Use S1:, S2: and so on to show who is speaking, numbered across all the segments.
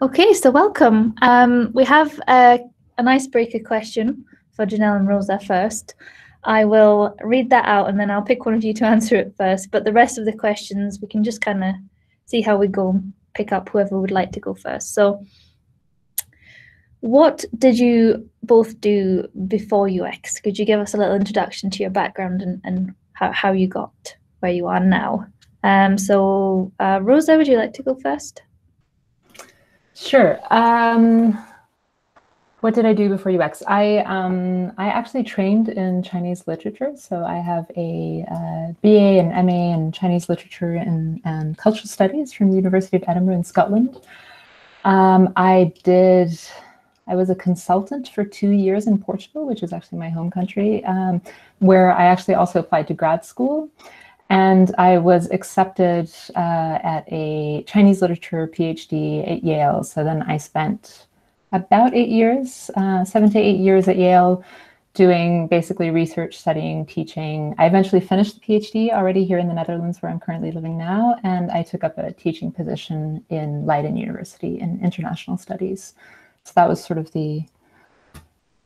S1: Okay, so welcome. We have an icebreaker question for Janelle and Rosa first. I will read that out and then I'll pick one of you to answer it first. But the rest of the questions, we can just kind of see how we go, pick up whoever would like to go first. So what did you both do before UX? Could you give us a little introduction to your background and how you got where you are now? Rosa, would you like to go first?
S2: Sure. What did I do before UX? I actually trained in Chinese literature, so I have a BA and MA in Chinese literature and cultural studies from the University of Edinburgh in Scotland. I was a consultant for 2 years in Portugal, which is actually my home country, where I actually also applied to grad school. And I was accepted at a Chinese literature PhD at Yale. So then I spent about 8 years, 7 to 8 years at Yale, doing basically research, studying, teaching. I eventually finished the PhD already here in the Netherlands, where I'm currently living now. And I took up a teaching position in Leiden University in international studies. So that was sort of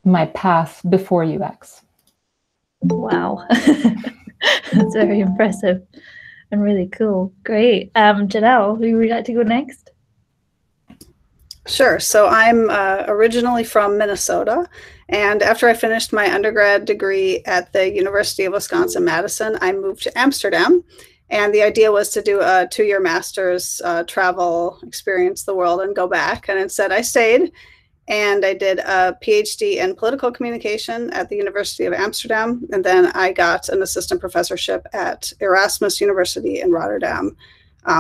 S2: my path before UX.
S1: Wow. That's very impressive and really cool. Great. Janelle, who would you like to go next?
S3: Sure. So I'm originally from Minnesota, and after I finished my undergrad degree at the University of Wisconsin-Madison, I moved to Amsterdam. And the idea was to do a 2-year master's, travel, experience the world, and go back. And instead I stayed. And I did a PhD in political communication at the University of Amsterdam. And then I got an assistant professorship at Erasmus University in Rotterdam,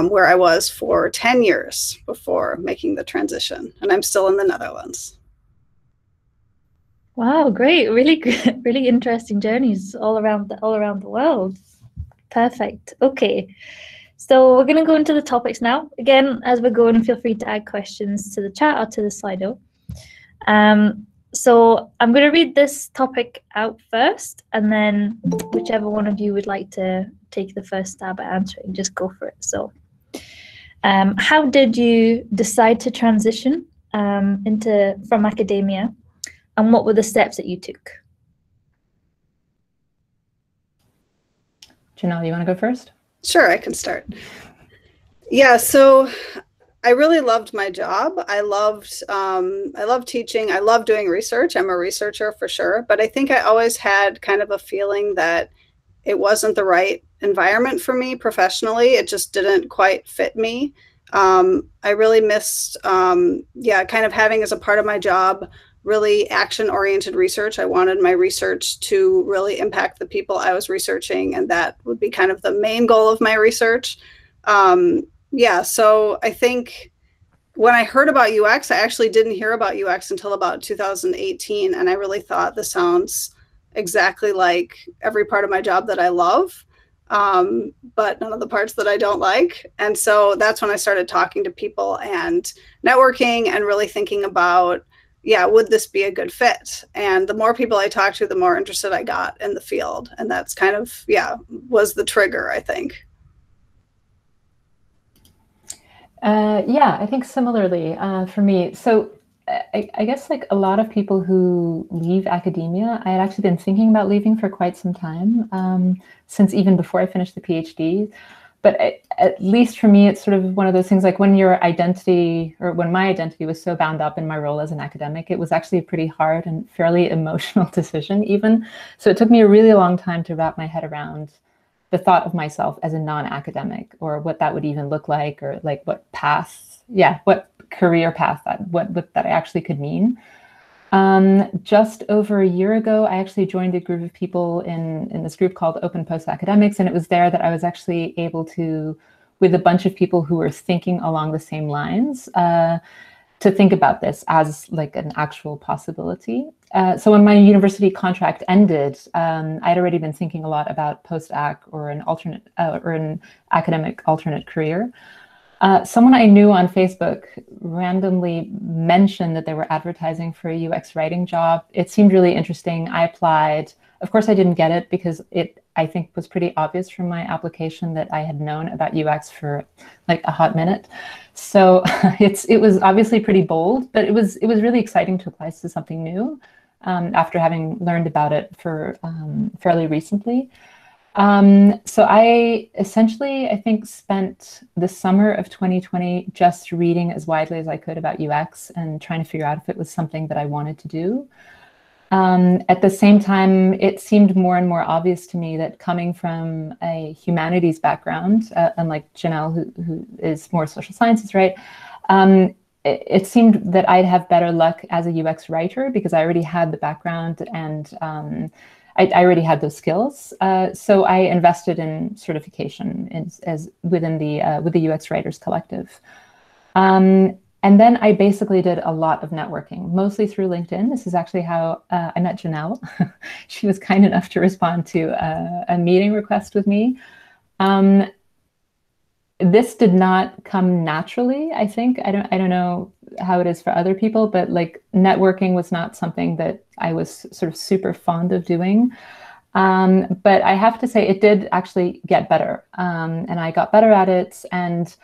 S3: where I was for 10 years before making the transition. And I'm still in the Netherlands.
S1: Wow, great. Really good, really interesting journeys all around the world. Perfect. Okay. So we're going to go into the topics now. Again, as we're going, feel free to add questions to the chat or to the Slido. So I'm going to read this topic out first, and then whichever one of you would like to take the first stab at answering, just go for it. So how did you decide to transition from academia, and what were the steps that you took?
S2: Janelle, you want to go first?
S3: Sure, I can start. Yeah, so I really loved my job. I loved teaching. I love doing research. I'm a researcher for sure, but I think I always had kind of a feeling that it wasn't the right environment for me professionally. It just didn't quite fit me. I really missed, kind of having as a part of my job really action-oriented research. I wanted my research to really impact the people I was researching, and that would be kind of the main goal of my research. So I think when I heard about UX, I actually didn't hear about UX until about 2018. And I really thought this sounds exactly like every part of my job that I love, but none of the parts that I don't like. And so that's when I started talking to people and networking and really thinking about, would this be a good fit? And the more people I talked to, the more interested I got in the field. And that's kind of, was the trigger, I think.
S2: I think similarly for me. So I guess like a lot of people who leave academia, I had actually been thinking about leaving for quite some time, since even before I finished the PhD. But at least for me, it's sort of one of those things like when your identity, or when my identity was so bound up in my role as an academic, it was actually a pretty hard and fairly emotional decision even. So it took me a really long time to wrap my head around the thought of myself as a non-academic, or what that would even look like, or like what career path that I actually could mean. Just over a year ago, I actually joined a group of people in this group called Open Post Academics, and it was there that I was actually able to, with a bunch of people who were thinking along the same lines, to think about this as like an actual possibility. So when my university contract ended, I'd already been thinking a lot about post-ac or an academic alternate career. Someone I knew on Facebook randomly mentioned that they were advertising for a UX writing job. It seemed really interesting. I applied. Of course, I didn't get it because it, I think, was pretty obvious from my application that I had known about UX for like a hot minute. So it was obviously pretty bold, but it was really exciting to apply to something new after having learned about it for fairly recently. So I essentially, I think, spent the summer of 2020 just reading as widely as I could about UX and trying to figure out if it was something that I wanted to do. At the same time, it seemed more and more obvious to me that coming from a humanities background, unlike Janelle, who is more social sciences, right? It seemed that I'd have better luck as a UX writer because I already had the background and I already had those skills. So I invested in certification as within the with the UX Writers Collective. And then I basically did a lot of networking, mostly through LinkedIn. This is actually how I met Janelle. She was kind enough to respond to a meeting request with me. This did not come naturally, I think. I don't know how it is for other people, but like networking was not something that I was sort of super fond of doing. But I have to say it did actually get better. And I got better at it. And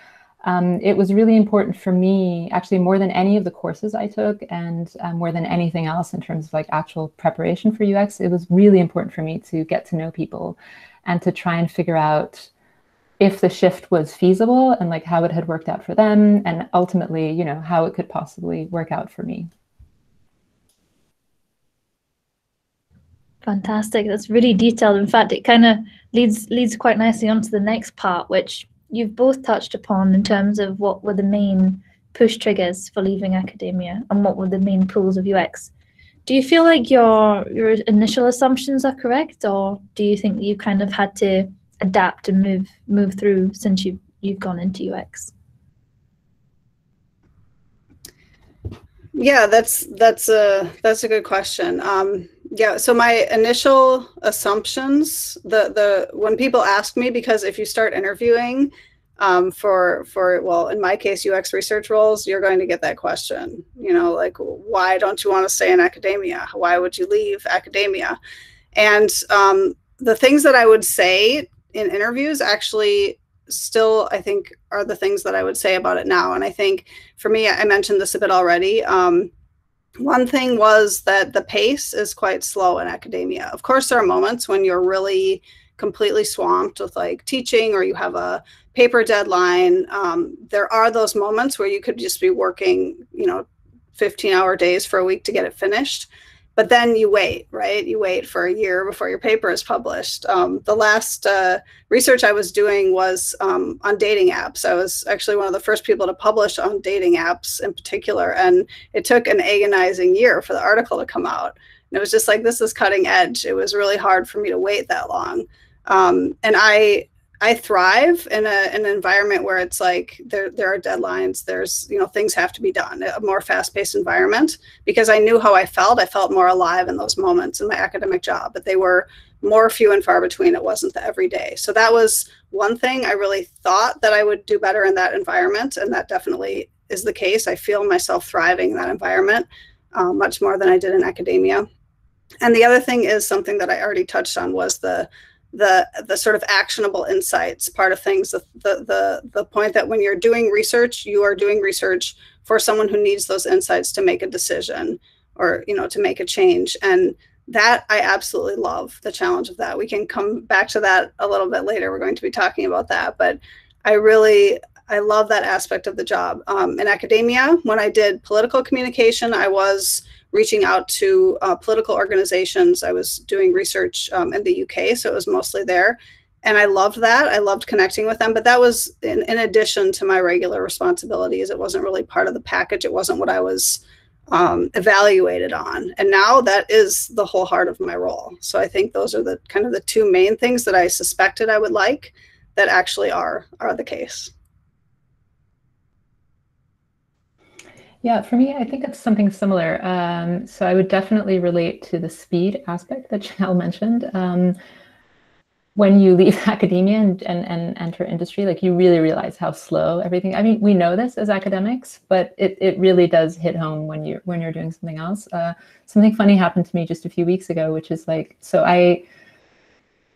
S2: it was really important for me, actually more than any of the courses I took and more than anything else in terms of like actual preparation for UX, it was really important for me to get to know people and to try and figure out if the shift was feasible and like how it had worked out for them and ultimately, you know, how it could possibly work out for me.
S1: Fantastic. That's really detailed. In fact, it kind of leads quite nicely onto the next part, which you've both touched upon in terms of what were the main push triggers for leaving academia and what were the main pulls of UX. Do you feel like your initial assumptions are correct, or do you think you kind of had to adapt and move through since you've gone into UX?
S3: Yeah, that's a good question. Yeah, so my initial assumptions, the when people ask me, because if you start interviewing for well, in my case, UX research roles, you're going to get that question. You know, like, why don't you want to stay in academia? Why would you leave academia? And the things that I would say in interviews actually still, I think, are the things that I would say about it now. And I think for me, I mentioned this a bit already. One thing was that the pace is quite slow in academia. Of course, there are moments when you're really completely swamped with like teaching or you have a paper deadline. There are those moments where you could just be working, you know, 15-hour days for a week to get it finished. But then you wait, right? You wait for a year before your paper is published. The last research I was doing was on dating apps. I was actually one of the first people to publish on dating apps in particular. And it took an agonizing year for the article to come out. And it was just like, this is cutting edge. It was really hard for me to wait that long. And I thrive in an environment where it's like there are deadlines, there's, you know, things have to be done, a more fast-paced environment, because I knew how I felt. I felt more alive in those moments in my academic job, but they were more few and far between. It wasn't the everyday. So that was one thing. I really thought that I would do better in that environment, and that definitely is the case. I feel myself thriving in that environment much more than I did in academia. And the other thing is something that I already touched on was the sort of actionable insights part of things, the point that when you're doing research, you are doing research for someone who needs those insights to make a decision or, you know, to make a change. And that I absolutely love the challenge of that. We can come back to that a little bit later. We're going to be talking about that, but I love that aspect of the job. In academia, when I did political communication, I was reaching out to political organizations. I was doing research in the UK, so it was mostly there. And I loved that. I loved connecting with them, but that was in addition to my regular responsibilities. It wasn't really part of the package. It wasn't what I was evaluated on. And now that is the whole heart of my role. So I think those are the kind of the two main things that I suspected I would like that actually are the case.
S2: Yeah, for me, I think it's something similar. So I would definitely relate to the speed aspect that Janelle mentioned. when you leave academia and enter industry, like you really realize how slow everything. I mean, we know this as academics, but it really does hit home when you're doing something else. Something funny happened to me just a few weeks ago, which is like, so I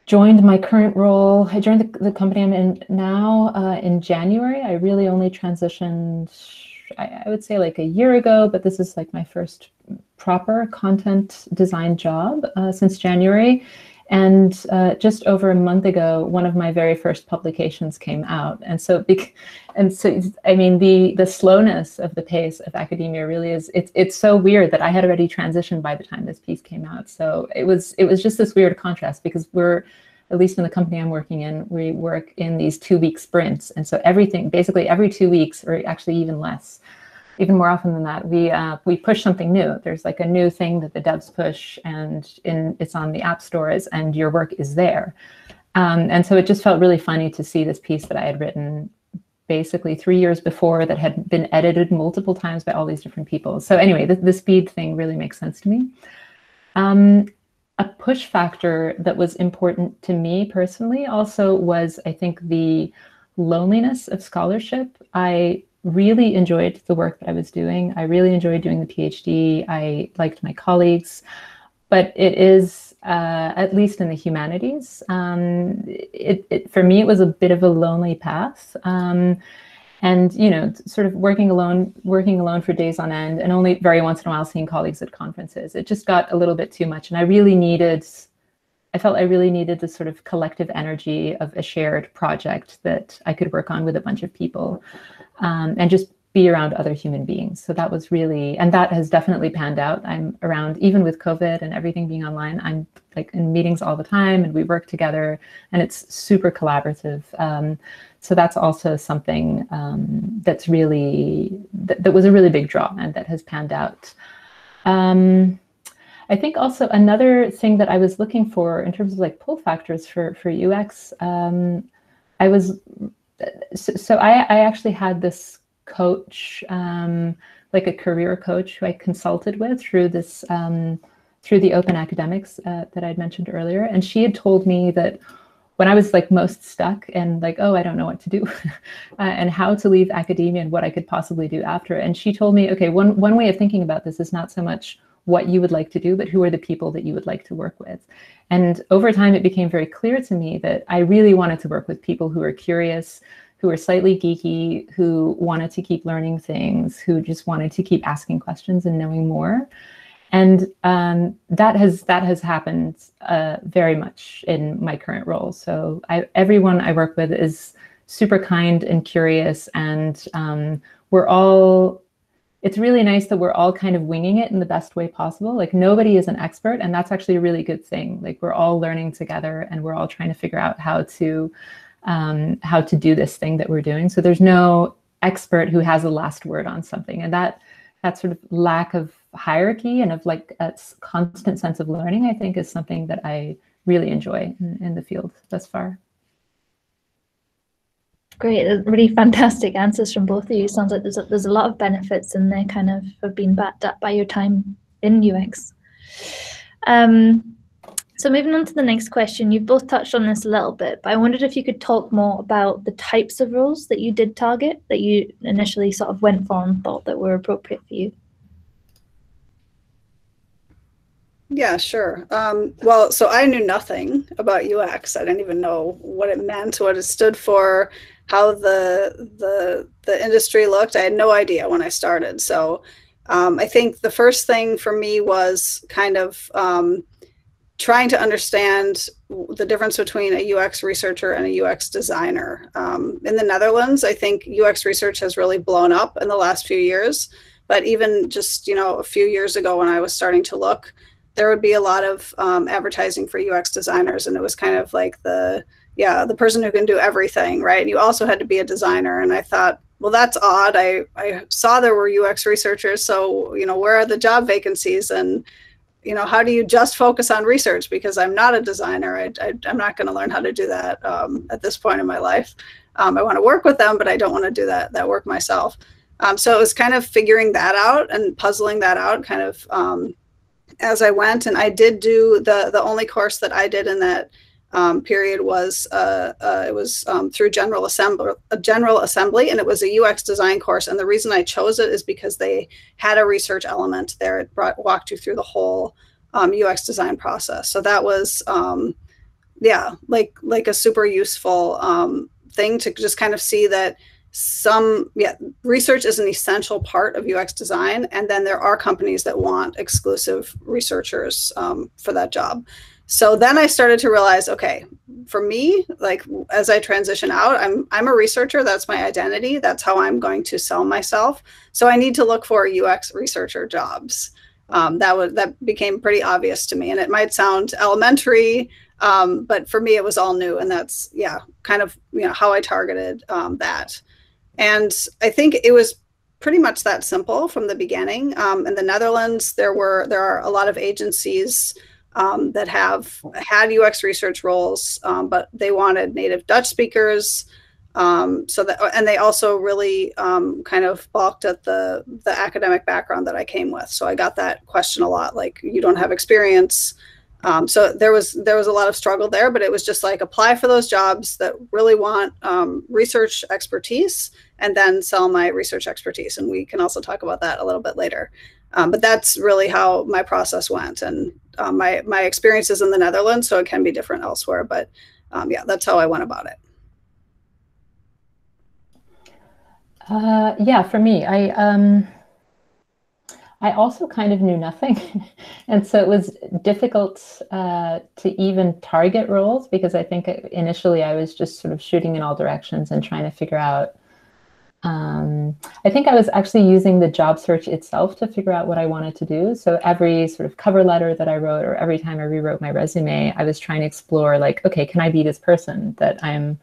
S2: joined my current role. I joined the company I'm in now in January. I really only transitioned, I would say like a year ago, but this is like my first proper content design job since January. And just over a month ago, one of my very first publications came out. And so, I mean, the slowness of the pace of academia really is, it's so weird that I had already transitioned by the time this piece came out. So it was just this weird contrast, because we're, at least in the company I'm working in, we work in these 2-week sprints. And so everything, basically every 2 weeks, or actually even less, even more often than that, we push something new. There's like a new thing that the devs push, and it's on the app stores, and your work is there. And so it just felt really funny to see this piece that I had written basically 3 years before, that had been edited multiple times by all these different people. So anyway, the speed thing really makes sense to me. A push factor that was important to me personally also was, I think, the loneliness of scholarship. I really enjoyed the work that I was doing. I really enjoyed doing the PhD. I liked my colleagues, but it is, at least in the humanities, for me, it was a bit of a lonely path. And, you know, sort of working alone for days on end, and only very once in a while seeing colleagues at conferences. It just got a little bit too much. And I felt I really needed the sort of collective energy of a shared project that I could work on with a bunch of people, and just be around other human beings. So that was really, and that has definitely panned out. I'm around, even with COVID and everything being online, I'm like in meetings all the time, and we work together, and it's super collaborative. So that's also something that's really, that was a really big draw, and that has panned out. I think also another thing that I was looking for in terms of like pull factors for UX, I actually had this coach, like a career coach who I consulted with through this, through the Open Academics that I'd mentioned earlier. And she had told me that when I was like most stuck and like, oh, I don't know what to do and how to leave academia and what I could possibly do after. And she told me, okay, one way of thinking about this is not so much what you would like to do, but who are the people that you would like to work with. And over time, it became very clear to me that I really wanted to work with people who are curious, who are slightly geeky, who wanted to keep learning things, who just wanted to keep asking questions and knowing more. And that has happened very much in my current role. So everyone I work with is super kind and curious, and it's really nice that we're all kind of winging it in the best way possible. Like nobody is an expert, and that's actually a really good thing. Like we're all learning together, and we're all trying to figure out how to do this thing that we're doing. So there's no expert who has the last word on something, and that sort of lack of hierarchy and of like a constant sense of learning, I think, is something that I really enjoy in the field thus far.
S1: Great, really fantastic answers from both of you. Sounds like there's a lot of benefits, and they kind of have been backed up by your time in UX. So moving on to the next question, you've both touched on this a little bit, but I wondered if you could talk more about the types of roles that you did target, that you initially sort of went for and thought that were appropriate for you.
S3: Yeah, sure. Well, so I knew nothing about UX. I didn't even know what it meant, what it stood for, how the industry looked. I had no idea when I started. So I think the first thing for me was kind of trying to understand the difference between a UX researcher and a UX designer. In the Netherlands, I think UX research has really blown up in the last few years. But even just, a few years ago when I was starting to look, there would be a lot of advertising for UX designers, and it was kind of like the person who can do everything, right? And you also had to be a designer. And I thought, well, that's odd. I saw there were UX researchers, so where are the job vacancies? And how do you just focus on research? Because I'm not a designer. I'm not going to learn how to do that at this point in my life. I want to work with them, but I don't want to do that work myself. So it was kind of figuring that out and puzzling that out kind of as I went. And I did do the only course that I did in that period was it was through General Assembly, and it was a UX design course. And the reason I chose it is because they had a research element there. It walked you through the whole UX design process. So that was yeah, like a super useful thing to just kind of see that research is an essential part of UX design, and then there are companies that want exclusive researchers for that job. So then I started to realize, okay, for me, like as I transition out, I'm a researcher. That's my identity. That's how I'm going to sell myself. So I need to look for UX researcher jobs. That became pretty obvious to me, and it might sound elementary, but for me it was all new, and that's kind of how I targeted that. And I think it was pretty much that simple from the beginning. In the Netherlands, there are a lot of agencies that have had UX research roles, but they wanted native Dutch speakers. And they also really kind of balked at the academic background that I came with. So I got that question a lot, like, you don't have experience. So there was a lot of struggle there, but it was just like, apply for those jobs that really want research expertise, and then sell my research expertise. And we can also talk about that a little bit later. But that's really how my process went. And my experience is in the Netherlands, so it can be different elsewhere. But yeah, that's how I went about it.
S2: Yeah, for me, I also kind of knew nothing. And so it was difficult to even target roles, because I think initially I was just sort of shooting in all directions and trying to figure out. I think I was actually using the job search itself to figure out what I wanted to do. So every sort of cover letter that I wrote, or every time I rewrote my resume, I was trying to explore, like, okay, can I be this person that I'm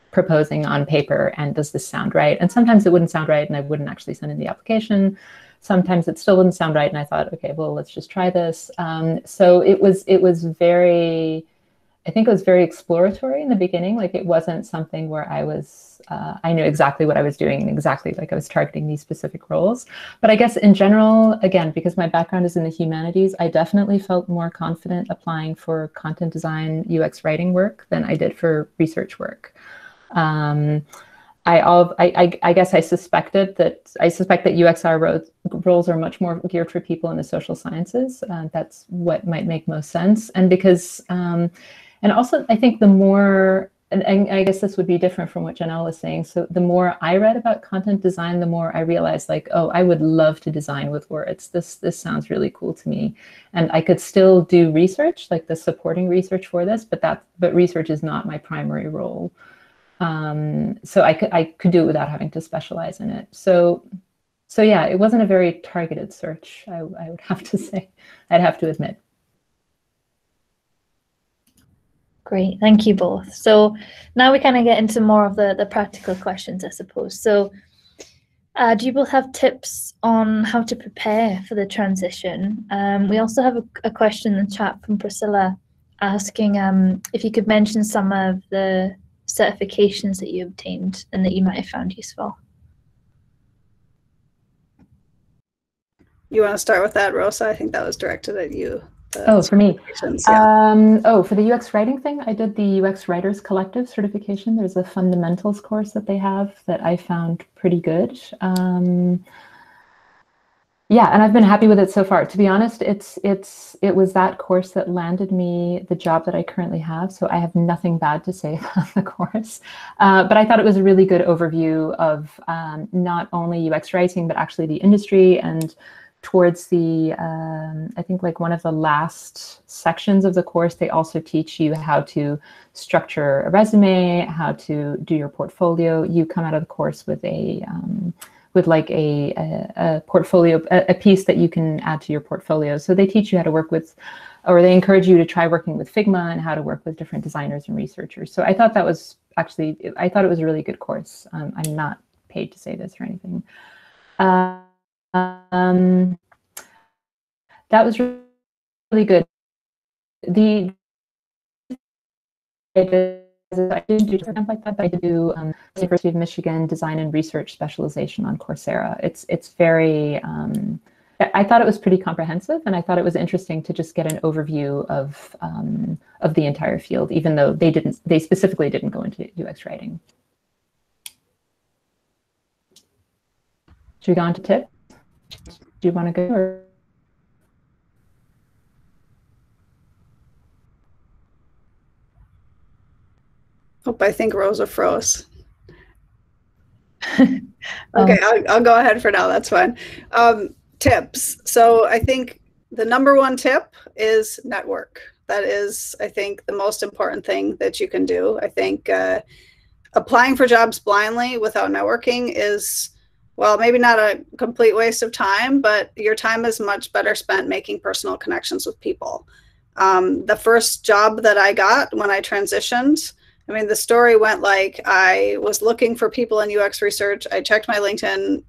S2: proposing on paper, and does this sound right? And sometimes it wouldn't sound right, and I wouldn't actually send in the application. Sometimes it still wouldn't sound right, and I thought, okay, well, let's just try this. So it was very, I think it was very exploratory in the beginning. Like, it wasn't something where I knew exactly what I was doing, and exactly, like, I was targeting these specific roles. But I guess in general, again, because my background is in the humanities, I definitely felt more confident applying for content design, UX writing work than I did for research work. I guess I suspect that UXR roles are much more geared for people in the social sciences. That's what might make most sense. And because, and also I think the more, and I guess this would be different from what Janelle was saying. So the more I read about content design, the more I realized, like, oh, I would love to design with words. This sounds really cool to me. And I could still do research, like the supporting research for this, but research is not my primary role. So I could do it without having to specialize in it. So yeah, it wasn't a very targeted search, I would have to say. I'd have to admit.
S1: Great, thank you both. So now we kind of get into more of the practical questions, I suppose. So do you both have tips on how to prepare for the transition? We also have a question in the chat from Priscilla asking if you could mention some of the certifications that you obtained and that you might have found useful.
S3: You want to start with that, Rosa? I think that was directed at you.
S2: Oh, for me.
S3: Yeah.
S2: For the UX writing thing, I did the UX Writers Collective certification. There's a fundamentals course that they have that I found pretty good. Yeah, and I've been happy with it so far. To be honest, it was that course that landed me the job that I currently have. So I have nothing bad to say about the course. But I thought it was a really good overview of not only UX writing, but actually the industry. And towards the, I think like one of the last sections of the course, they also teach you how to structure a resume, how to do your portfolio. You come out of the course with a portfolio, a piece that you can add to your portfolio. So they teach you how to work with, or they encourage you to try working with Figma and how to work with different designers and researchers. So I thought that was actually, I thought it was a really good course. I'm not paid to say this or anything. That was really good. I didn't do something like that, but I did do University of Michigan Design and Research specialization on Coursera. It's very I thought it was pretty comprehensive, and I thought it was interesting to just get an overview of the entire field, even though they specifically didn't go into UX writing. Should we go on to tips? Do you want to go? Or?
S3: Oh, I think Rosa froze. Okay, I'll go ahead for now. That's fine. Tips. So I think the number one tip is network. That is, I think, the most important thing that you can do. I think applying for jobs blindly without networking is, well, maybe not a complete waste of time, but your time is much better spent making personal connections with people. The first job that I got when I transitioned, I mean, the story went like I was looking for people in UX research. I checked my LinkedIn,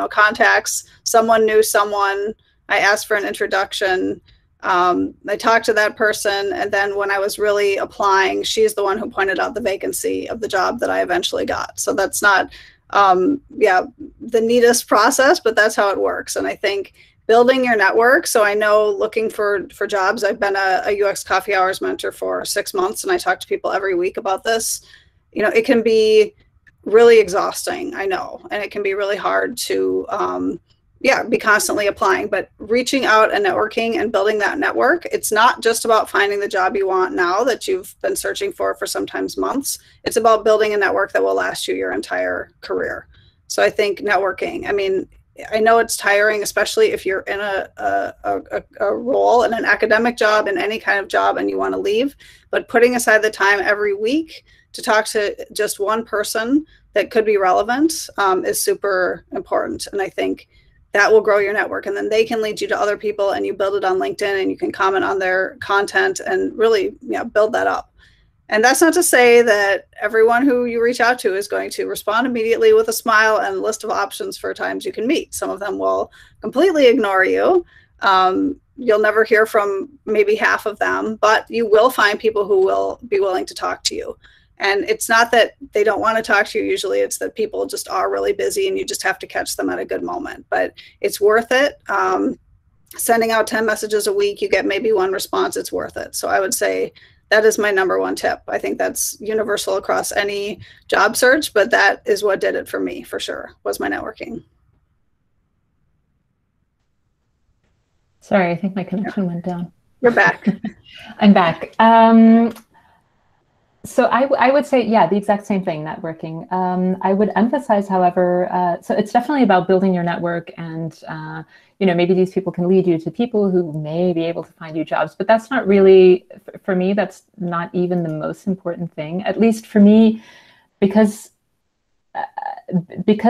S3: contacts. Someone knew someone. I asked for an introduction. I talked to that person. And then when I was really applying, she's the one who pointed out the vacancy of the job that I eventually got. So that's not, the neatest process, but that's how it works. And I think building your network. So I know looking for jobs, I've been a UX Coffee Hours mentor for 6 months, and I talk to people every week about this. It can be really exhausting, I know, and it can be really hard to, be constantly applying, but reaching out and networking and building that network, it's not just about finding the job you want now that you've been searching for sometimes months. It's about building a network that will last you your entire career. So I think networking, I mean, I know it's tiring, especially if you're in a role in an academic job, in any kind of job, and you want to leave, but putting aside the time every week to talk to just one person that could be relevant is super important. And I think that will grow your network, and then they can lead you to other people, and you build it on LinkedIn, and you can comment on their content and really build that up. And that's not to say that everyone who you reach out to is going to respond immediately with a smile and a list of options for times you can meet. Some of them will completely ignore you. You'll never hear from maybe half of them, but you will find people who will be willing to talk to you. And it's not that they don't want to talk to you. Usually it's that people just are really busy and you just have to catch them at a good moment. But it's worth it. Sending out 10 messages a week, you get maybe one response, it's worth it. So I would say that is my number one tip. I think that's universal across any job search, but that is what did it for me, for sure, was my networking.
S2: Sorry, I think my connection went down.
S3: You're back.
S2: I'm back. So I would say, yeah, the exact same thing, networking. I would emphasize, however, so it's definitely about building your network, and maybe these people can lead you to people who may be able to find you jobs, but that's not really, for me, that's not even the most important thing, at least for me, because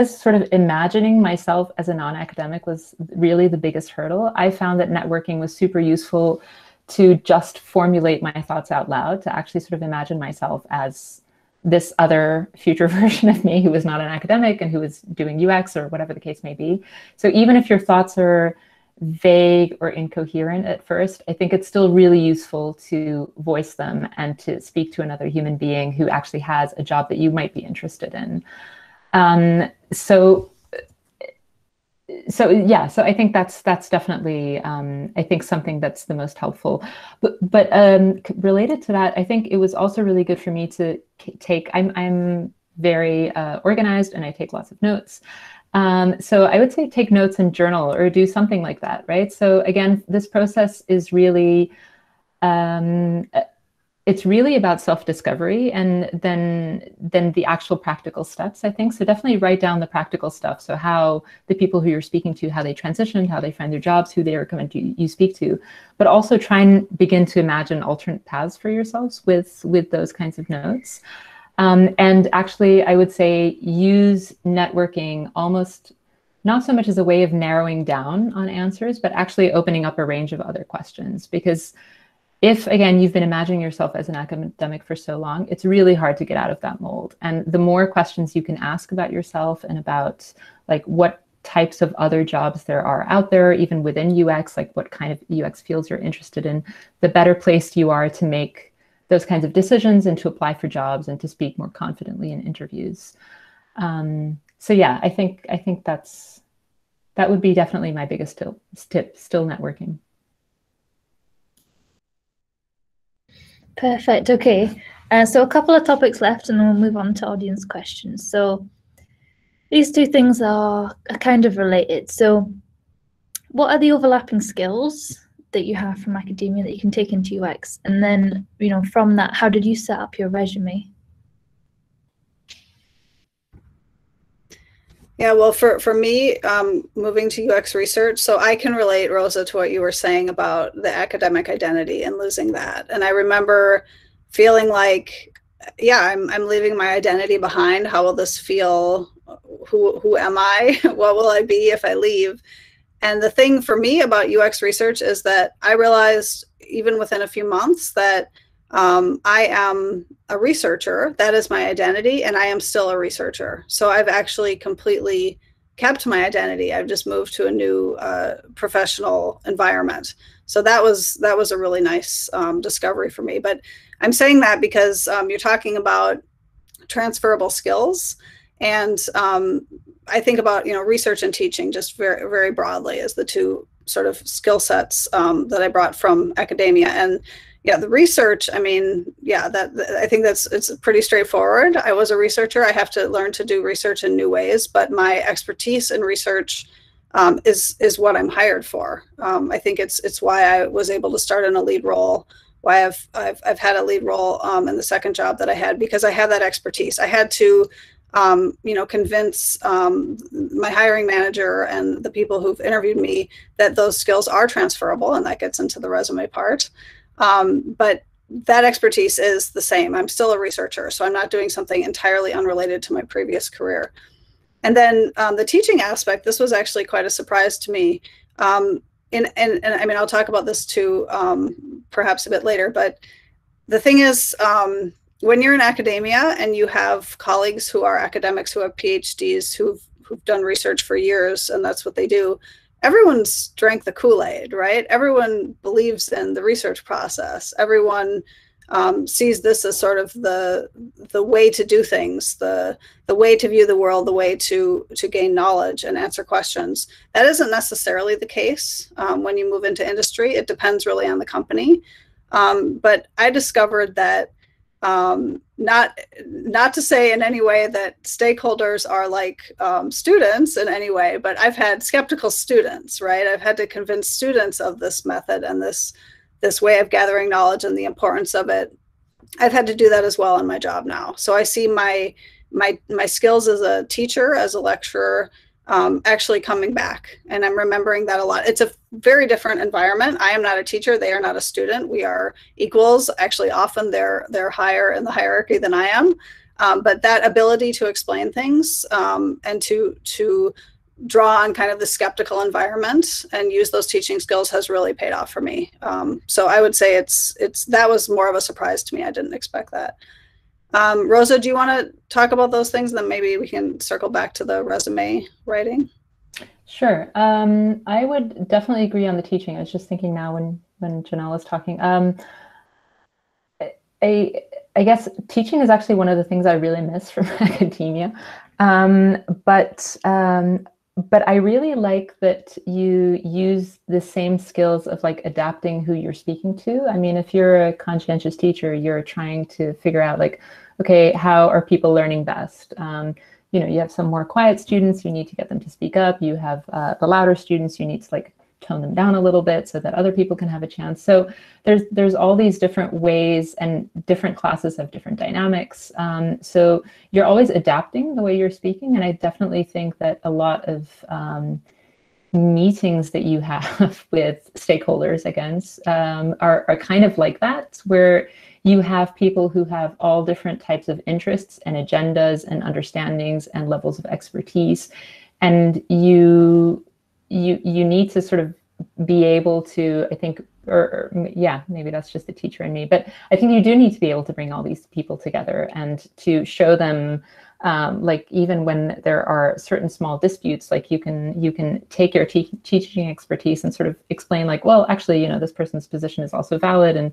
S2: sort of imagining myself as a non-academic was really the biggest hurdle. I found that networking was super useful to just formulate my thoughts out loud, to actually sort of imagine myself as this other future version of me who was not an academic and who was doing UX or whatever the case may be. So even if your thoughts are vague or incoherent at first, I think it's still really useful to voice them and to speak to another human being who actually has a job that you might be interested in. So I think that's definitely, I think, something that's the most helpful. But related to that, I think it was also really good for me to take, I'm very organized, and I take lots of notes. So I would say take notes and journal or do something like that, right? So again, this process is really, it's really about self-discovery, and then the actual practical steps, I think. So definitely write down the practical stuff. So how the people who you're speaking to, how they transitioned, how they find their jobs, who they recommend you speak to, but also try and begin to imagine alternate paths for yourselves with those kinds of notes. And actually, I would say use networking almost not so much as a way of narrowing down on answers, but actually opening up a range of other questions. Because if, again, you've been imagining yourself as an academic for so long, it's really hard to get out of that mold. And the more questions you can ask about yourself and about like what types of other jobs there are out there, even within UX, like what kind of UX fields you're interested in, the better placed you are to make those kinds of decisions and to apply for jobs and to speak more confidently in interviews. So yeah, I think that's that would be definitely my biggest tip, still networking.
S1: Perfect. Okay. So a couple of topics left, and then we'll move on to audience questions. So these two things are kind of related. So what are the overlapping skills that you have from academia that you can take into UX? And then, from that, how did you set up your resume?
S3: Yeah, well, for me, moving to UX research, so I can relate, Rosa, to what you were saying about the academic identity and losing that. And I remember feeling like, yeah, I'm leaving my identity behind. How will this feel? Who am I? What will I be if I leave? And the thing for me about UX research is that I realized even within a few months that I am a researcher. That is my identity, and I am still a researcher. So I've actually completely kept my identity. I've just moved to a new professional environment. So that was a really nice discovery for me. But I'm saying that because you're talking about transferable skills, and I think about research and teaching just very, very broadly as the two sort of skill sets that I brought from academia. And yeah, the research, I mean, yeah, I think it's pretty straightforward. I was a researcher. I have to learn to do research in new ways, but my expertise in research is what I'm hired for. I think it's why I was able to start in a lead role, why I've had a lead role in the second job that I had, because I had that expertise. I had to convince my hiring manager and the people who've interviewed me that those skills are transferable, and that gets into the resume part. But that expertise is the same. I'm still a researcher, so I'm not doing something entirely unrelated to my previous career. And then the teaching aspect, this was actually quite a surprise to me. And I mean, I'll talk about this too, perhaps a bit later, but the thing is, when you're in academia and you have colleagues who are academics, who have PhDs, who've done research for years, and that's what they do, everyone's drank the Kool-Aid, right? Everyone believes in the research process. Everyone sees this as sort of the way to do things, the way to view the world, the way to gain knowledge and answer questions. That isn't necessarily the case when you move into industry. It depends really on the company. But I discovered that not to say in any way that stakeholders are like students in any way, but I've had skeptical students, right? I've had to convince students of this method and this way of gathering knowledge and the importance of it. I've had to do that as well in my job now. So I see my skills as a teacher, as a lecturer, actually coming back. And I'm remembering that a lot. It's a very different environment. I am not a teacher. They are not a student. We are equals. Actually, often they're higher in the hierarchy than I am. But that ability to explain things and to draw on kind of the skeptical environment and use those teaching skills has really paid off for me. So I would say that was more of a surprise to me. I didn't expect that. Rosa, do you want to talk about those things? Then maybe we can circle back to the resume writing.
S2: Sure. I would definitely agree on the teaching. I was just thinking now when Janelle was talking. I guess teaching is actually one of the things I really miss from academia. But I really like that you use the same skills of like adapting who you're speaking to. I mean, if you're a conscientious teacher, you're trying to figure out like, okay, how are people learning best? You have some more quiet students, you need to get them to speak up. You have the louder students, you need to like tone them down a little bit so that other people can have a chance. So there's all these different ways, and different classes have different dynamics. So you're always adapting the way you're speaking. And I definitely think that a lot of meetings that you have with stakeholders, again, are kind of like that, where you have people who have all different types of interests and agendas and understandings and levels of expertise. And you need to sort of be able to, I think, or yeah, maybe that's just the teacher in me, but I think you do need to be able to bring all these people together and to show them Like even when there are certain small disputes, like you can take your teaching expertise and sort of explain like, well, actually, this person's position is also valid, and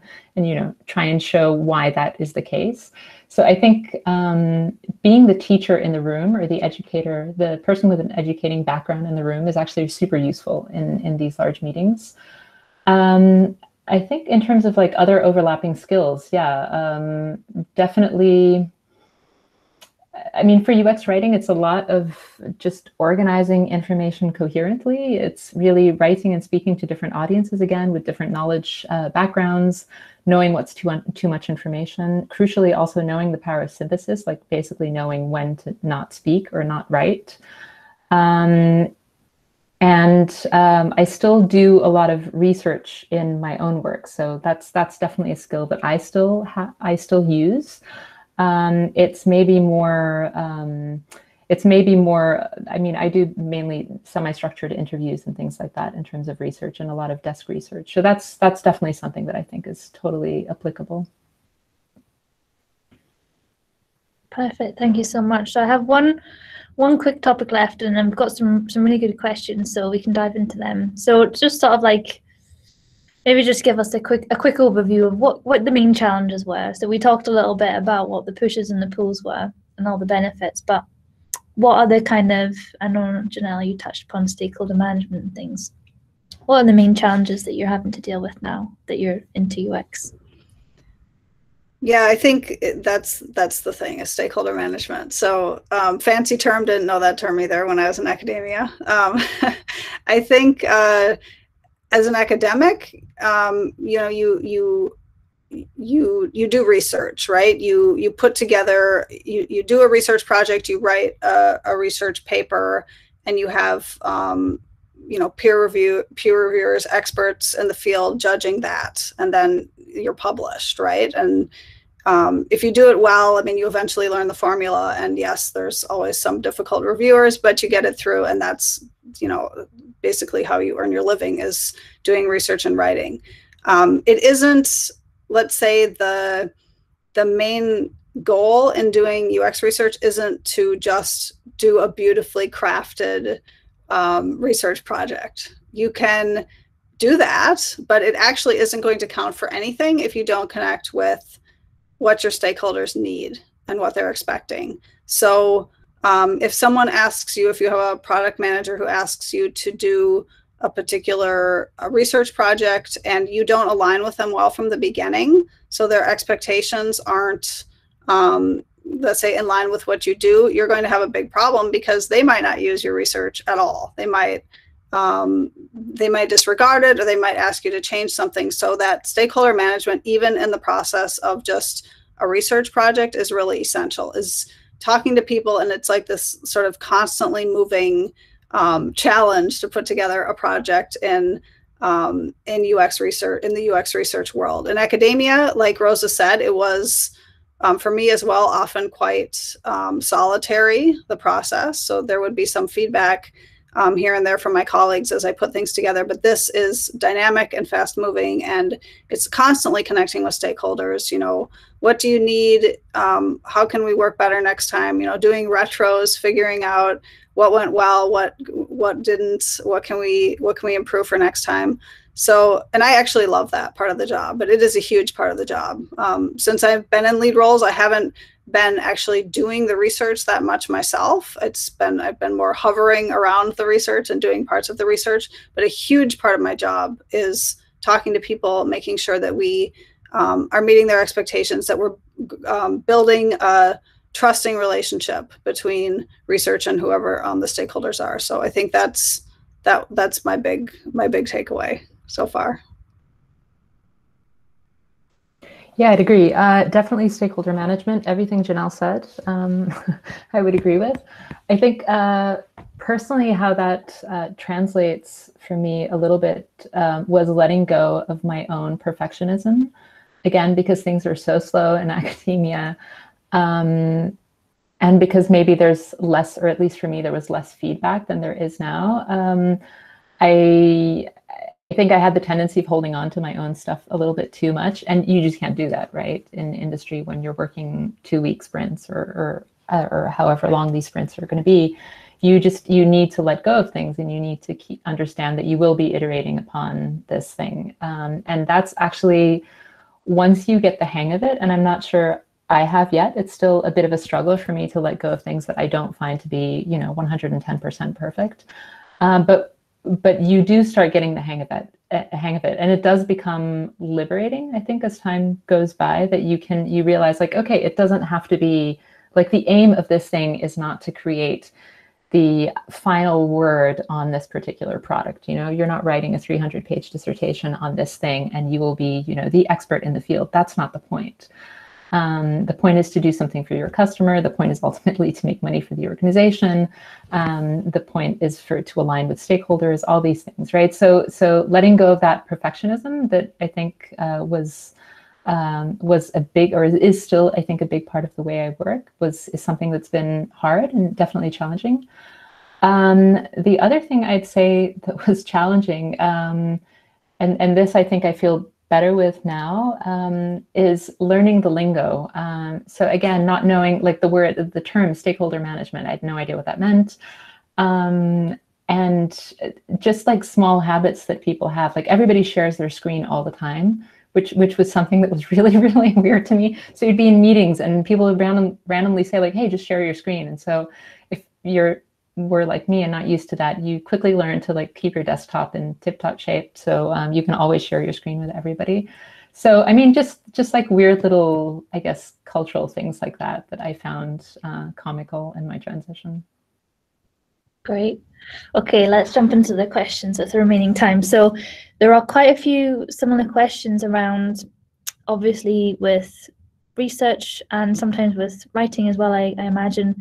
S2: try and show why that is the case. So I think being the teacher in the room, or the educator, the person with an educating background in the room, is actually super useful in these large meetings. I think in terms of like other overlapping skills, yeah, definitely. I mean, for UX writing, it's a lot of just organizing information coherently. It's really writing and speaking to different audiences, again, with different knowledge backgrounds, knowing what's too much information. Crucially, also knowing the power of synthesis, like basically knowing when to not speak or not write. I still do a lot of research in my own work. So that's definitely a skill that I still use. It's maybe more, I mean, I do mainly semi-structured interviews and things like that in terms of research, and a lot of desk research. So that's definitely something that I think is totally applicable.
S1: Perfect. Thank you so much. So I have one quick topic left, and I've got some really good questions, so we can dive into them. So just sort of like, maybe just give us a quick overview of what the main challenges were. So we talked a little bit about what the pushes and the pulls were and all the benefits, but what are the kind of, I know, Janelle, you touched upon stakeholder management and things. What are the main challenges that you're having to deal with now that you're into UX?
S3: Yeah, I think that's the thing, is stakeholder management. So fancy term, didn't know that term either when I was in academia. I think as an academic, you do research, right? You put together, you do a research project, you write a research paper, and you have peer reviewers, experts in the field judging that, and then you're published, right? And if you do it well, I mean, you eventually learn the formula, and yes, there's always some difficult reviewers, but you get it through, and that's basically how you earn your living, is doing research and writing. It isn't, let's say, the main goal in doing UX research isn't to just do a beautifully crafted research project. You can do that, but it actually isn't going to count for anything if you don't connect with what your stakeholders need and what they're expecting. So if someone asks you, if you have a product manager who asks you to do a particular research project and you don't align with them well from the beginning, so their expectations aren't, let's say, in line with what you do, you're going to have a big problem, because they might not use your research at all. They might disregard it, or they might ask you to change something. So that stakeholder management, even in the process of just a research project, is really essential, is talking to people. And it's like this sort of constantly moving challenge to put together a project in UX research, in the UX research world. In academia, like Rosa said, it was, for me as well, often quite solitary, the process. So there would be some feedback here and there from my colleagues as I put things together, but this is dynamic and fast moving, and it's constantly connecting with stakeholders. What do you need? How can we work better next time? Doing retros, figuring out what went well, what didn't, what can we improve for next time? So, and I actually love that part of the job, but it is a huge part of the job. Since I've been in lead roles, I haven't been actually doing the research that much myself. I've been more hovering around the research and doing parts of the research, but a huge part of my job is talking to people, making sure that we are meeting their expectations, that we're building a trusting relationship between research and whoever the stakeholders are. So I think that's my big takeaway so far.
S2: Yeah, I'd agree. Definitely stakeholder management. Everything Janelle said, I would agree with. I think personally how that translates for me a little bit was letting go of my own perfectionism. Again, because things are so slow in academia, and because maybe there's less, or at least for me, there was less feedback than there is now. I think I had the tendency of holding on to my own stuff a little bit too much, and you just can't do that, right? In industry, when you're working 2-week sprints or or however long these sprints are going to be, you need to let go of things, and you need to understand that you will be iterating upon this thing. And that's actually, once you get the hang of it, and I'm not sure I have yet, it's still a bit of a struggle for me to let go of things that I don't find to be, 110% perfect. But you do start getting the hang of it, and it does become liberating, I think, as time goes by, that you realize, like, okay, it doesn't have to be, like, the aim of this thing is not to create the final word on this particular product. You're not writing a 300-page dissertation on this thing and you will be, the expert in the field. That's not the point. The point is to do something for your customer. The point is ultimately to make money for the organization. The point is to align with stakeholders, all these things, right? So letting go of that perfectionism that I think was a big, or is still, I think, a big part of the way I work, is something that's been hard and definitely challenging. The other thing I'd say that was challenging, and this I think I feel better with now, is learning the lingo. So again, not knowing, like, the term stakeholder management, I had no idea what that meant. And just like small habits that people have, like everybody shares their screen all the time, which was something that was really, really weird to me. So you'd be in meetings and people would randomly say, like, hey, just share your screen. And so if were like me and not used to that, you quickly learn to, like, keep your desktop in tip-top shape, so you can always share your screen with everybody. So I mean, just like weird little, I guess, cultural things like that I found comical in my transition.
S1: Great. Okay, let's jump into the questions with the remaining time. So there are quite a few similar questions around, obviously, with research and sometimes with writing as well. I imagine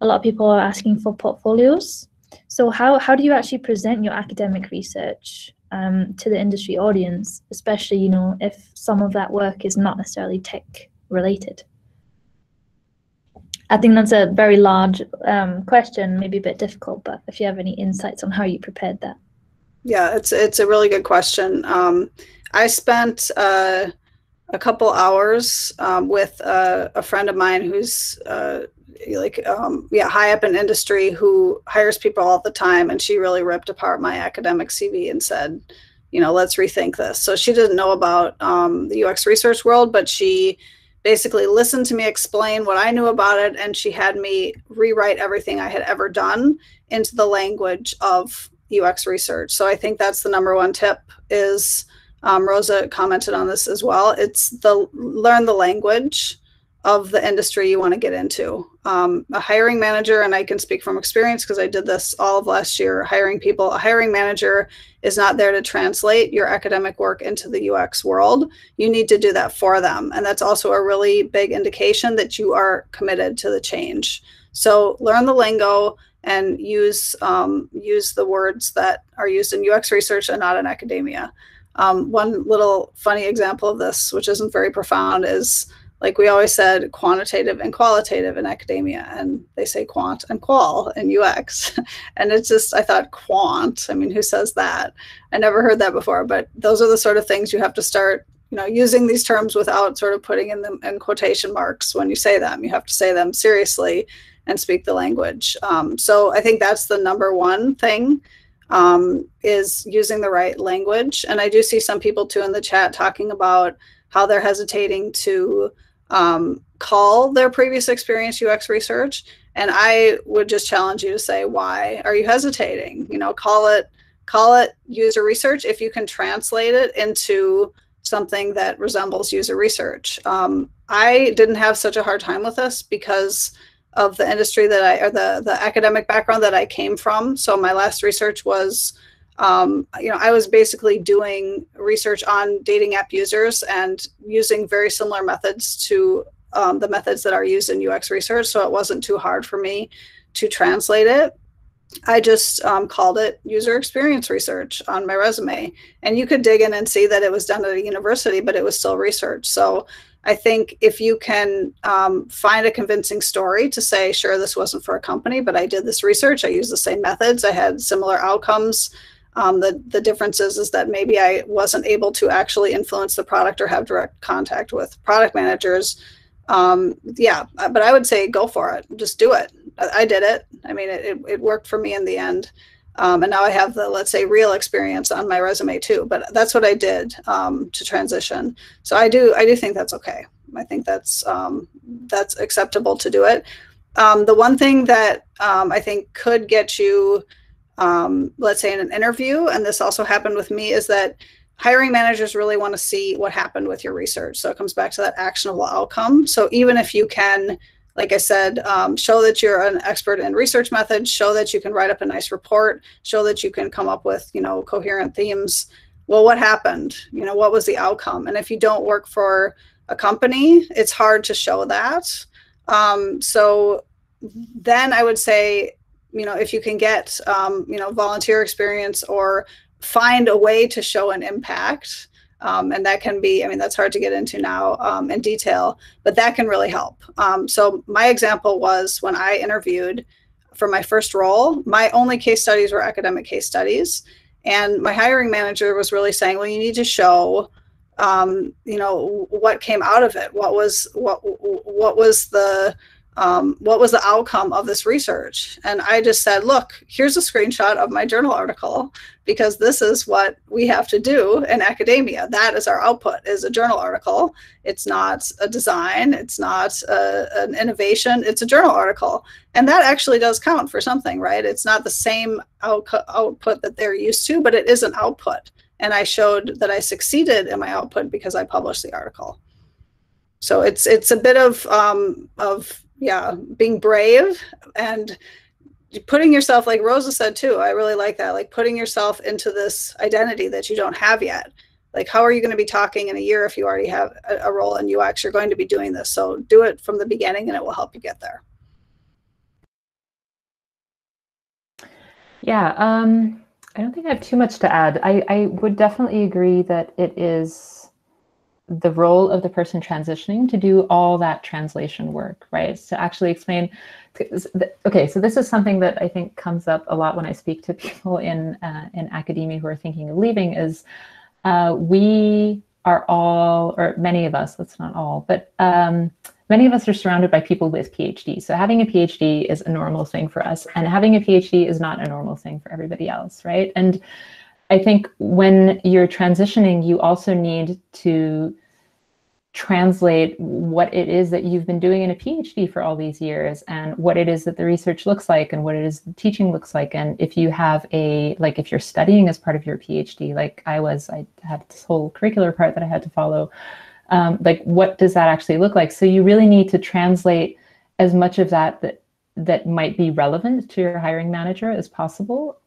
S1: a lot of people are asking for portfolios. So how do you actually present your academic research to the industry audience, especially, if some of that work is not necessarily tech related? I think that's a very large question, maybe a bit difficult, but if you have any insights on how you prepared that.
S3: Yeah, it's a really good question. I spent a couple hours with a friend of mine who's high up in industry, who hires people all the time, and she really ripped apart my academic CV and said, let's rethink this. So she didn't know about the UX research world, but she basically listened to me explain what I knew about it, and she had me rewrite everything I had ever done into the language of UX research. So I think that's the number one tip is, Rosa commented on this as well, it's learn the language of the industry you want to get into. A hiring manager, and I can speak from experience because I did this all of last year, hiring people, a hiring manager is not there to translate your academic work into the UX world. You need to do that for them. And that's also a really big indication that you are committed to the change. So learn the lingo and use the words that are used in UX research and not in academia. One little funny example of this, which isn't very profound, is, like, we always said quantitative and qualitative in academia, and they say quant and qual in UX. And it's just, I thought, quant, I mean, who says that? I never heard that before, but those are the sort of things you have to start, using these terms without sort of putting in them in quotation marks when you say them. You have to say them seriously and speak the language. So I think that's the number one thing, is using the right language. And I do see some people too in the chat talking about how they're hesitating to call their previous experience UX research. And I would just challenge you to say, why are you hesitating? Call it user research if you can translate it into something that resembles user research. I didn't have such a hard time with this because of the industry that the academic background that I came from. So my last research was, I was basically doing research on dating app users and using very similar methods to the methods that are used in UX research. So it wasn't too hard for me to translate it. I just called it user experience research on my resume. And you could dig in and see that it was done at a university, but it was still research. So I think if you can find a convincing story to say, sure, this wasn't for a company, but I did this research, I used the same methods, I had similar outcomes. The difference is that maybe I wasn't able to actually influence the product or have direct contact with product managers. Yeah, but I would say go for it. Just do it. I did it. I mean, it worked for me in the end. And now I have the, let's say, real experience on my resume too, but that's what I did to transition. So I do think that's okay. I think that's acceptable to do it. The one thing that I think could get you, let's say in an interview, and this also happened with me, is that hiring managers really want to see what happened with your research. So it comes back to that actionable outcome. So even if you can, like I said, show that you're an expert in research methods, show that you can write up a nice report, show that you can come up with, coherent themes. Well, what happened? What was the outcome? And if you don't work for a company, it's hard to show that. So then I would say, if you can get, volunteer experience or find a way to show an impact, and that can be, that's hard to get into now in detail, but that can really help. So my example was when I interviewed for my first role, my only case studies were academic case studies. And my hiring manager was really saying, well, you need to show, what came out of it. What was the outcome of this research? And I just said, look, here's a screenshot of my journal article, because this is what we have to do in academia. That is our output, is a journal article. It's not a design. It's not an innovation. It's a journal article. And that actually does count for something, right? It's not the same output that they're used to, but it is an output. And I showed that I succeeded in my output because I published the article. So it's a bit of being brave and putting yourself, like Rosa said too, I really like that, like putting yourself into this identity that you don't have yet. Like, how are you going to be talking in a year if you already have a role in UX? You're going to be doing this. So do it from the beginning and it will help you get there.
S2: Yeah, I don't think I have too much to add. I would definitely agree that it is the role of the person transitioning to do all that translation work, right? To actually explain. Okay, so this is something that I think comes up a lot when I speak to people in academia who are thinking of leaving, is we are all, or many of us, that's not all, but many of us are surrounded by people with PhDs. So having a PhD is a normal thing for us, and having a PhD is not a normal thing for everybody else, right? And I think when you're transitioning, you also need to translate what it is that you've been doing in a PhD for all these years, and what it is that the research looks like, and what it is the teaching looks like. And if you have if you're studying as part of your PhD, like I had this whole curricular part that I had to follow, what does that actually look like? So you really need to translate as much of that might be relevant to your hiring manager as possible.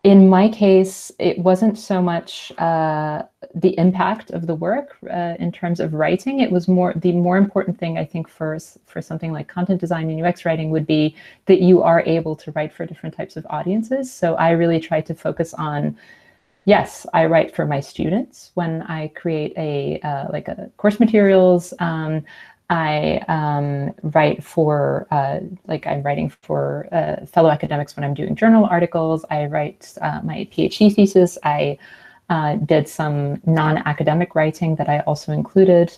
S2: In my case, it wasn't so much the impact of the work in terms of writing. It was the more important thing, I think, for something like content design and UX writing would be that you are able to write for different types of audiences. So I really tried to focus on, yes, I write for my students when I create a course materials. I write for, I'm writing for fellow academics when I'm doing journal articles. I write my PhD thesis. I did some non-academic writing that I also included.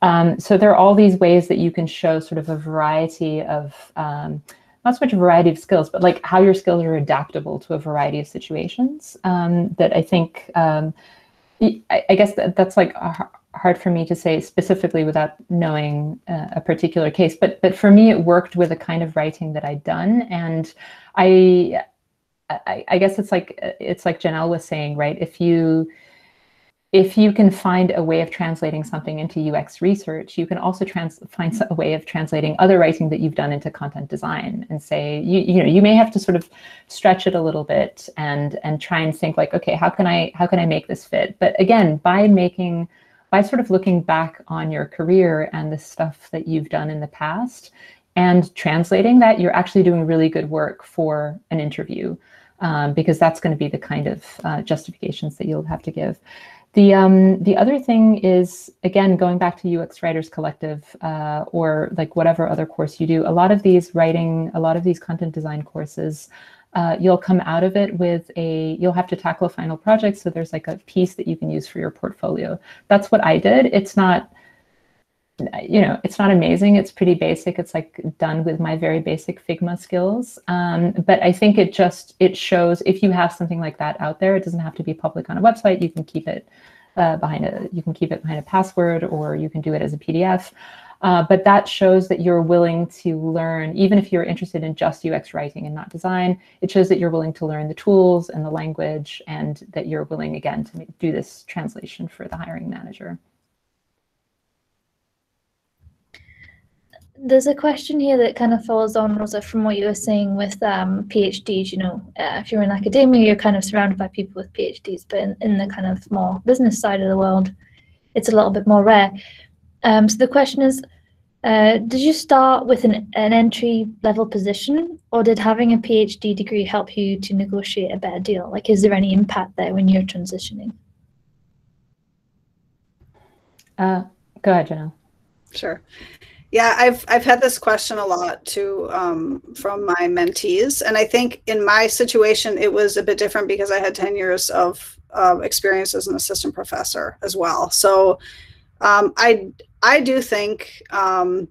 S2: So there are all these ways that you can show sort of a variety of, not so much a variety of skills, but like how your skills are adaptable to a variety of situations that I think, I guess that's like hard for me to say specifically without knowing a particular case, but for me it worked with the kind of writing that I'd done. And I guess it's like Janelle was saying, right? If you can find a way of translating something into UX research, you can also find a way of translating other writing that you've done into content design, and say, you may have to sort of stretch it a little bit and try and think like, okay, how can I make this fit? But again, by sort of looking back on your career and the stuff that you've done in the past and translating that, you're actually doing really good work for an interview, because that's going to be the kind of justifications that you'll have to give. The other thing is, again, going back to UX Writers Collective or like whatever other course you do, a lot of these content design courses, you'll come out of it with you'll have to tackle a final project. So there's like a piece that you can use for your portfolio. That's what I did. It's not you know, it's not amazing. It's pretty basic. It's like done with my very basic Figma skills. But I think it shows if you have something like that out there, it doesn't have to be public on a website. You can keep it behind a password, or you can do it as a PDF. But that shows that you're willing to learn, even if you're interested in just UX writing and not design. It shows that you're willing to learn the tools and the language, and that you're willing, again, to do this translation for the hiring manager.
S1: There's a question here that kind of follows on, Rosa, from what you were saying with PhDs. You know, if you're in academia, you're kind of surrounded by people with PhDs, but in the kind of more business side of the world, it's a little bit more rare. So the question is, did you start with an entry-level position, or did having a PhD degree help you to negotiate a better deal? Like, is there any impact there when you're transitioning?
S2: Go ahead, Janelle.
S3: Sure. Yeah, I've had this question a lot too from my mentees, and I think in my situation it was a bit different because I had 10 years of experience as an assistant professor as well. So I do think I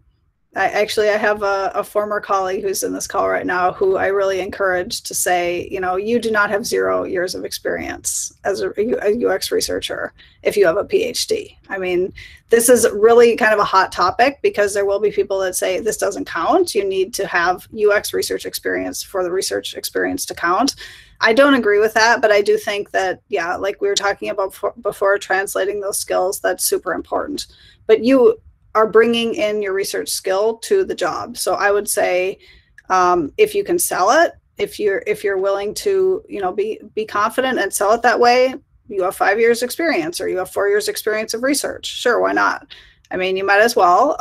S3: have a former colleague who's in this call right now who I really encourage to say, you know, you do not have 0 years of experience as a UX researcher if you have a PhD. I mean, this is really kind of a hot topic because there will be people that say this doesn't count. You need to have UX research experience for the research experience to count. I don't agree with that, but I do think that, yeah, like we were talking about before, translating those skills, that's super important. But you are bringing in your research skill to the job. So I would say if you can sell it, if you're willing to, you know, be confident and sell it that way, you have 5 years experience or you have 4 years experience of research. Sure, why not? I mean, you might as well.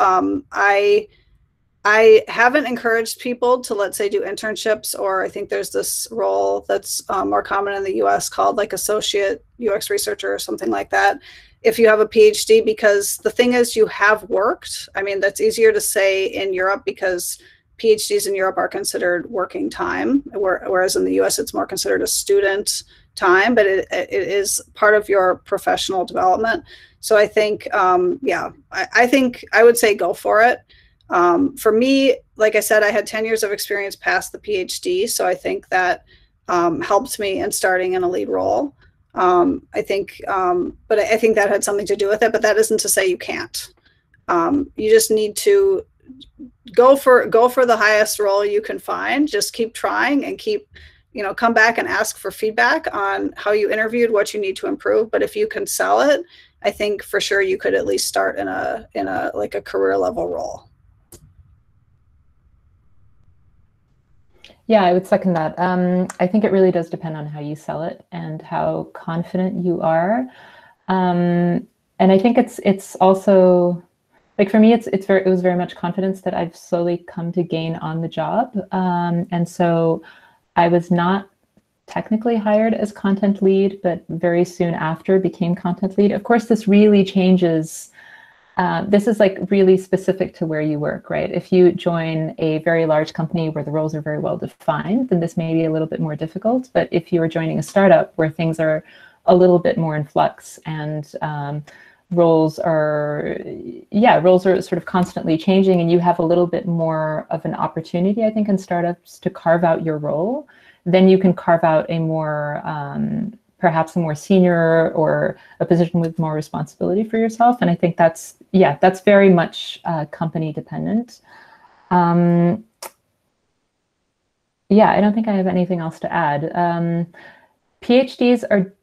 S3: I haven't encouraged people to, let's say, do internships, or I think there's this role that's more common in the US called like associate UX researcher or something like that, if you have a PhD, because the thing is you have worked. I mean, that's easier to say in Europe because PhDs in Europe are considered working time, whereas in the US it's more considered a student time, but it is part of your professional development. So I think, yeah, I think I would say go for it. For me, like I said, I had 10 years of experience past the PhD. So I think that helped me in starting in a lead role. I think, but I think that had something to do with it, but that isn't to say you can't. You just need to go for the highest role you can find. Just keep trying and keep, you know, come back and ask for feedback on how you interviewed, what you need to improve. But if you can sell it, I think for sure you could at least start in a like a career level role.
S2: Yeah, I would second that. I think it really does depend on how you sell it and how confident you are. And I think it's also, like for me, it was very much confidence that I've slowly come to gain on the job. And so I was not technically hired as content lead, but very soon after became content lead. Of course, this really changes. This is like really specific to where you work, right? If you join a very large company where the roles are very well defined, then this may be a little bit more difficult. But if you are joining a startup where things are a little bit more in flux and roles are sort of constantly changing, and you have a little bit more of an opportunity, I think, in startups to carve out your role, then you can carve out a more perhaps a more senior or a position with more responsibility for yourself. And I think that's very much company dependent. Yeah, I don't think I have anything else to add. PhDs are,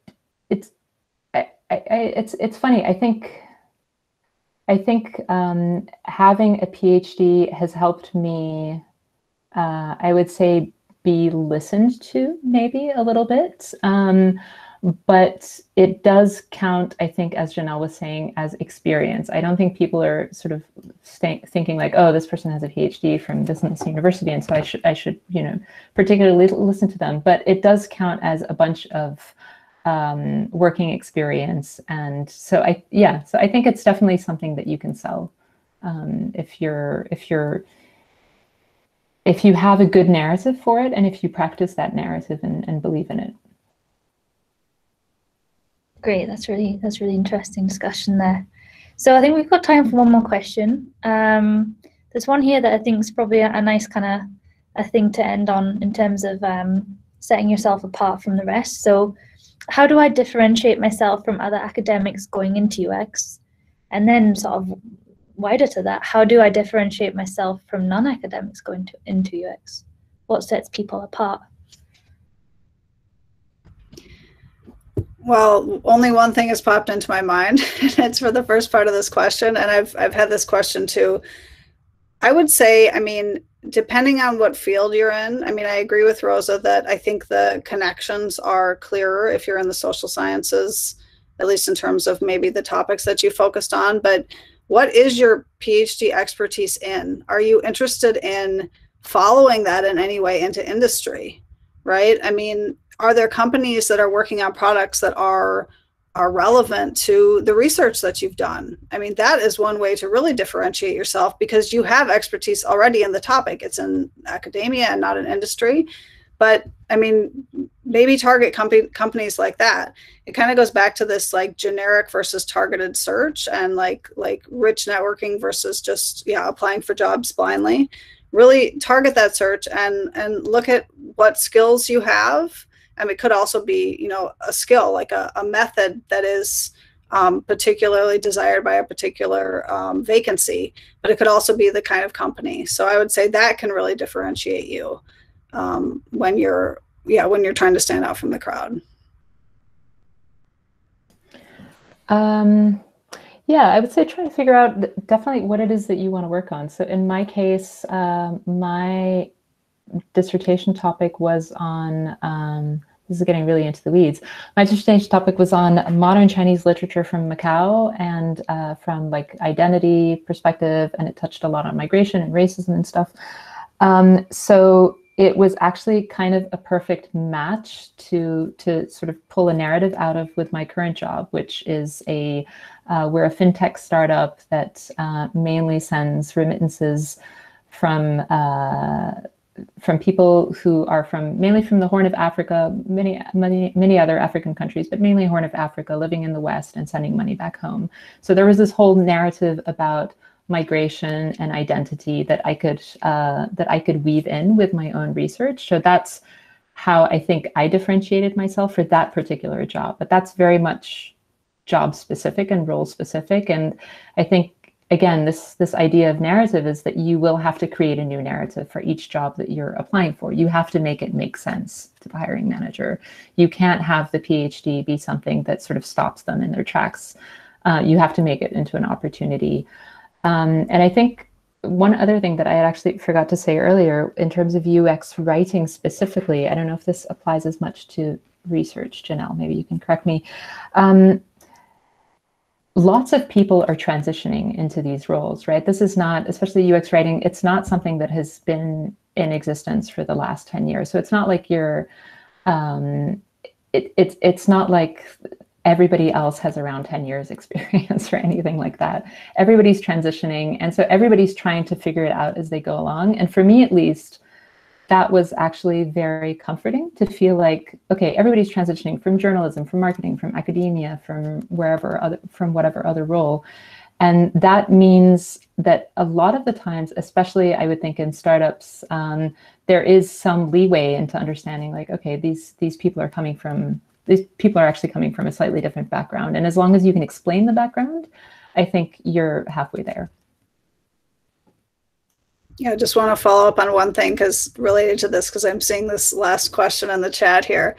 S2: it's funny. I think having a PhD has helped me, I would say, be listened to maybe a little bit. But it does count, I think, as Janelle was saying, as experience. I don't think people are sort of thinking like, oh, this person has a PhD from this university, and so I should, you know, particularly listen to them. But it does count as a bunch of working experience, and so I think it's definitely something that you can sell if you have a good narrative for it, and if you practice that narrative and believe in it.
S1: Great, that's really interesting discussion there. So I think we've got time for one more question. There's one here that I think is probably a nice kind of a thing to end on in terms of setting yourself apart from the rest. So how do I differentiate myself from other academics going into UX? And then sort of wider to that, how do I differentiate myself from non-academics going into UX? What sets people apart?
S3: Well, only one thing has popped into my mind, and it's for the first part of this question, and I've had this question too. I would say, I mean, depending on what field you're in, I mean, I agree with Rosa that I think the connections are clearer if you're in the social sciences, at least in terms of maybe the topics that you focused on. But what is your PhD expertise in? Are you interested in following that in any way into industry, right? I mean, are there companies that are working on products that are relevant to the research that you've done? I mean, that is one way to really differentiate yourself, because you have expertise already in the topic. It's in academia and not in industry. But I mean, maybe target companies like that. It kind of goes back to this like generic versus targeted search, and like rich networking versus just, yeah, applying for jobs blindly. Really target that search and look at what skills you have. I mean, it could also be, you know, a skill, like a method that is particularly desired by a particular vacancy, but it could also be the kind of company. So I would say that can really differentiate you when you're trying to stand out from the crowd.
S2: Yeah, I would say try to figure out definitely what it is that you want to work on. So in my case, my dissertation topic was on, this is getting really into the weeds. My dissertation topic was on modern Chinese literature from Macau and from like identity perspective, and it touched a lot on migration and racism and stuff. So it was actually kind of a perfect match to sort of pull a narrative out of with my current job, which is we're a fintech startup that mainly sends remittances from people who are mainly from the Horn of Africa, many other African countries, but mainly Horn of Africa, living in the West and sending money back home. So there was this whole narrative about migration and identity that I could weave in with my own research. So that's how I think I differentiated myself for that particular job. But that's very much job specific and role specific. And I think, again, this idea of narrative is that you will have to create a new narrative for each job that you're applying for. You have to make it make sense to the hiring manager. You can't have the PhD be something that sort of stops them in their tracks. You have to make it into an opportunity. And I think one other thing that I had actually forgot to say earlier in terms of UX writing specifically, I don't know if this applies as much to research, Janelle, maybe you can correct me. Lots of people are transitioning into these roles, right? This is not, especially UX writing, it's not something that has been in existence for the last 10 years. So it's not like you're, it's not like everybody else has around 10 years experience or anything like that. Everybody's transitioning. And so everybody's trying to figure it out as they go along. And for me, at least, that was actually very comforting to feel like, okay, everybody's transitioning from journalism, from marketing, from academia, from wherever, from whatever other role. And that means that a lot of the times, especially I would think in startups, there is some leeway into understanding like, okay, these people are actually coming from a slightly different background. And as long as you can explain the background, I think you're halfway there.
S3: Yeah, I just want to follow up on one thing because related to this, because I'm seeing this last question in the chat here.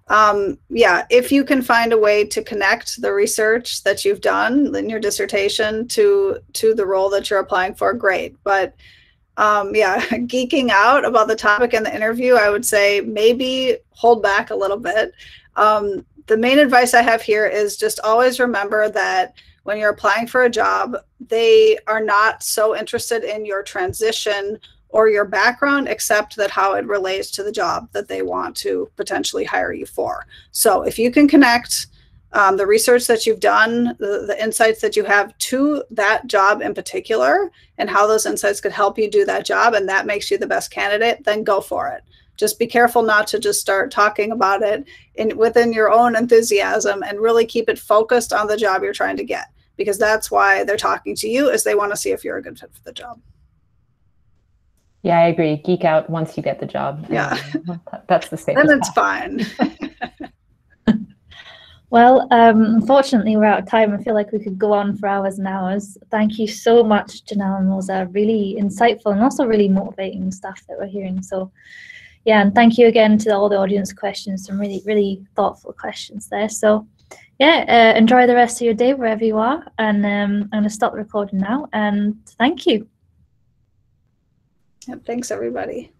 S3: Yeah, if you can find a way to connect the research that you've done in your dissertation to the role that you're applying for, great. But yeah, geeking out about the topic in the interview, I would say maybe hold back a little bit. The main advice I have here is just always remember that when you're applying for a job, they are not so interested in your transition or your background, except that how it relates to the job that they want to potentially hire you for. So if you can connect the research that you've done, the insights that you have to that job in particular, and how those insights could help you do that job, and that makes you the best candidate, then go for it. Just be careful not to just start talking about it within your own enthusiasm, and really keep it focused on the job you're trying to get. because that's why they're talking to you, is they want to see if you're a good fit for the job.
S2: Yeah, I agree. Geek out once you get the job.
S3: Yeah.
S2: That's the safest
S3: Then it's
S2: path.
S3: fine.
S1: Well, unfortunately, we're out of time. I feel like we could go on for hours and hours. Thank you so much, Janelle and Rosa. Really insightful and also really motivating stuff that we're hearing. So, yeah, and thank you again to all the audience questions. Some really, really thoughtful questions there. So, yeah, enjoy the rest of your day wherever you are. And I'm going to stop the recording now. And thank you.
S3: Yep, thanks, everybody.